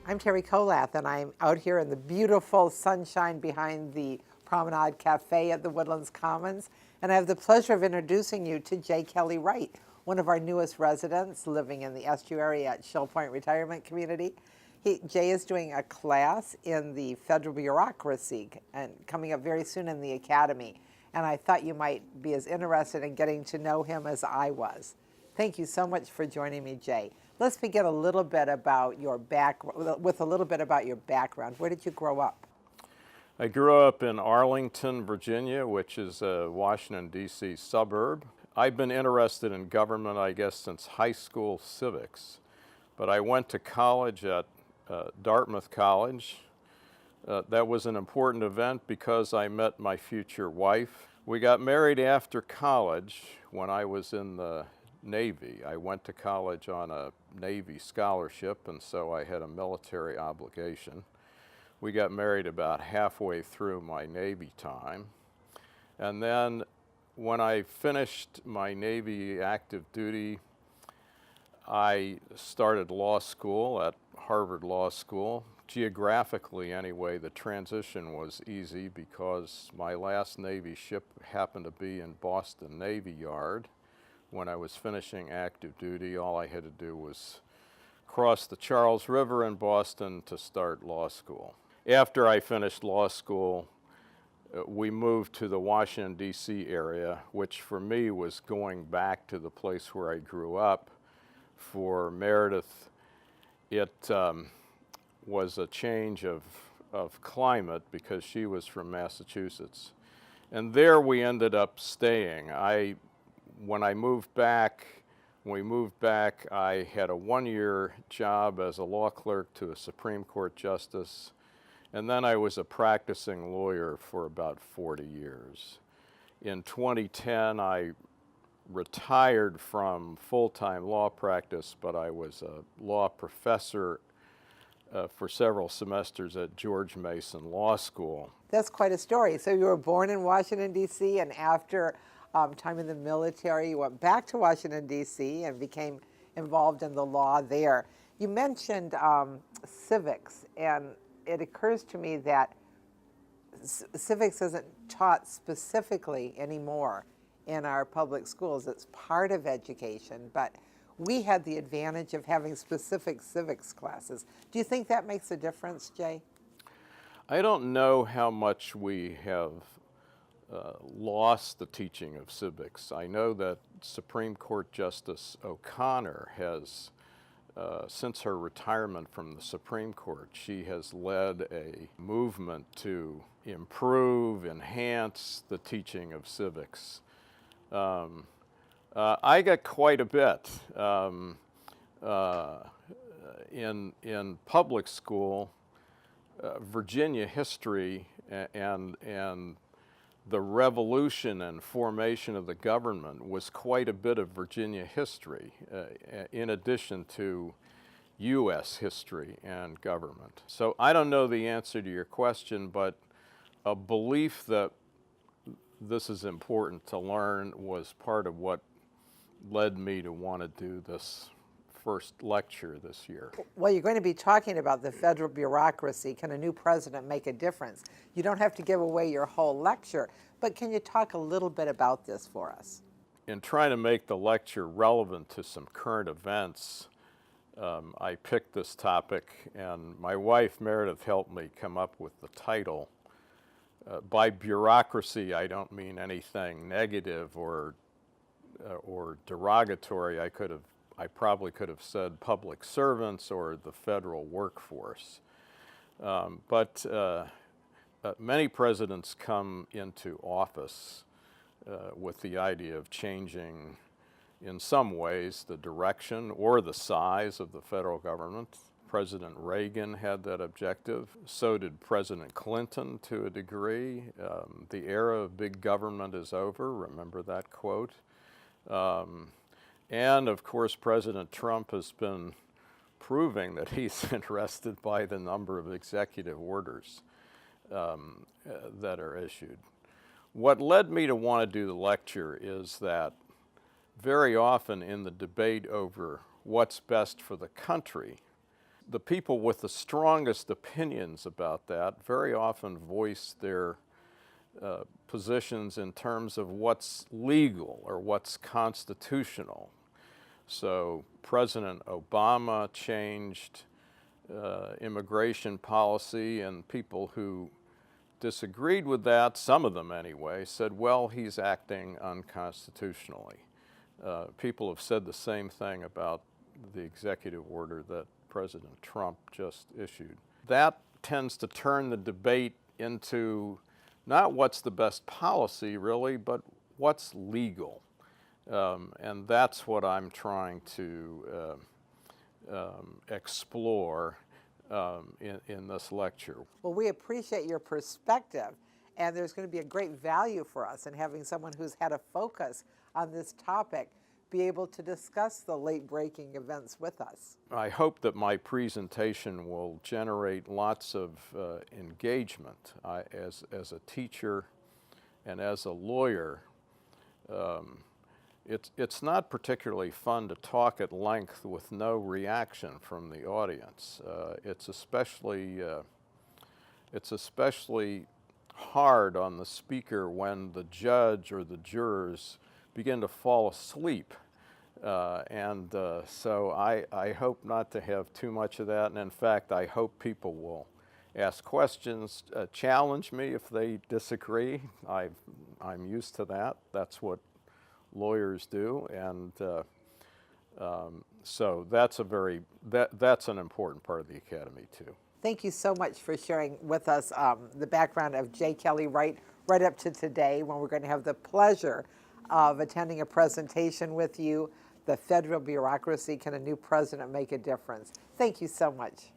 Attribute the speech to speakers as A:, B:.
A: I'm Terry Kolath, and I'm out here in the beautiful sunshine behind the Promenade Cafe at the Woodlands Commons, and I have the pleasure of introducing you to J. Kelly Wright, one of our newest residents living in the estuary at Shell Point Retirement Community. Jay is doing a class in the federal bureaucracy and coming up very soon in the academy, and I thought you might be as interested in getting to know him as I was. Thank you so much for joining me, Jay. Let's begin a little bit about your background. Where did you grow up?
B: I grew up in Arlington, Virginia, which is a Washington, D.C. suburb. I've been interested in government, I guess, since high school civics. But I went to college at Dartmouth College. That was an important event because I met my future wife. We got married after college when I was in the Navy. I went to college on a Navy scholarship, and so I had a military obligation. We got married about halfway through my Navy time. And then when I finished my Navy active duty, I started law school at Harvard Law School. Geographically, anyway, the transition was easy because my last Navy ship happened to be in Boston Navy Yard. When I was finishing active duty, all I had to do was cross the Charles River in Boston to start law school. After I finished law school, we moved to the Washington, D.C. area, which for me was going back to the place where I grew up. For Meredith, it was a change of climate because she was from Massachusetts. And there we ended up staying. When we moved back, I had a one-year job as a law clerk to a Supreme Court justice, and then I was a practicing lawyer for about 40 years. In 2010, I retired from full-time law practice, but I was a law professor for several semesters at George Mason Law School.
A: That's quite a story. So you were born in Washington, D.C., and after time in the military, you went back to Washington, D.C. and became involved in the law there. You mentioned civics, and it occurs to me that civics isn't taught specifically anymore in our public schools. It's part of education, but we had the advantage of having specific civics classes. Do you think that makes a difference, Jay?
B: I don't know how much we have lost the teaching of civics. I know that Supreme Court Justice O'Connor has, since her retirement from the Supreme Court, she has led a movement to improve, enhance the teaching of civics. I got quite a bit. In public school, Virginia history and the revolution and formation of the government was quite a bit of Virginia history, in addition to U.S. history and government. So I don't know the answer to your question, but a belief that this is important to learn was part of what led me to want to do this first lecture this year.
A: Well, you're going to be talking about the federal bureaucracy. Can a new president make a difference? You don't have to give away your whole lecture, but can you talk a little bit about this for us?
B: In trying to make the lecture relevant to some current events, I picked this topic, and my wife Meredith helped me come up with the title. By bureaucracy, I don't mean anything negative or derogatory. I probably could have said public servants or the federal workforce. But many presidents come into office with the idea of changing, in some ways, the direction or the size of the federal government. President Reagan had that objective. So did President Clinton to a degree. The era of big government is over. Remember that quote. And of course, President Trump has been proving that he's interested by the number of executive orders that are issued. What led me to want to do the lecture is that very often in the debate over what's best for the country, the people with the strongest opinions about that very often voice their positions in terms of what's legal or what's constitutional. So President Obama changed immigration policy, and people who disagreed with that, some of them anyway, said, well, he's acting unconstitutionally. People have said the same thing about the executive order that President Trump just issued. That tends to turn the debate into not what's the best policy, really, but what's legal. And that's what I'm trying to explore in this lecture.
A: Well, we appreciate your perspective, and there's going to be a great value for us in having someone who's had a focus on this topic be able to discuss the late-breaking events with us.
B: I hope that my presentation will generate lots of engagement. As a teacher and as a lawyer, it's not particularly fun to talk at length with no reaction from the audience. It's especially hard on the speaker when the judge or the jurors begin to fall asleep. So I hope not to have too much of that, and in fact, I hope people will ask questions, challenge me if they disagree. I'm used to that. That's what lawyers do, and so that's an important part of the Academy too.
A: Thank you so much for sharing with us the background of J. Kelly Wright right up to today, when we're going to have the pleasure of attending a presentation with you, The Federal Bureaucracy, Can a New President Make a Difference? Thank you so much.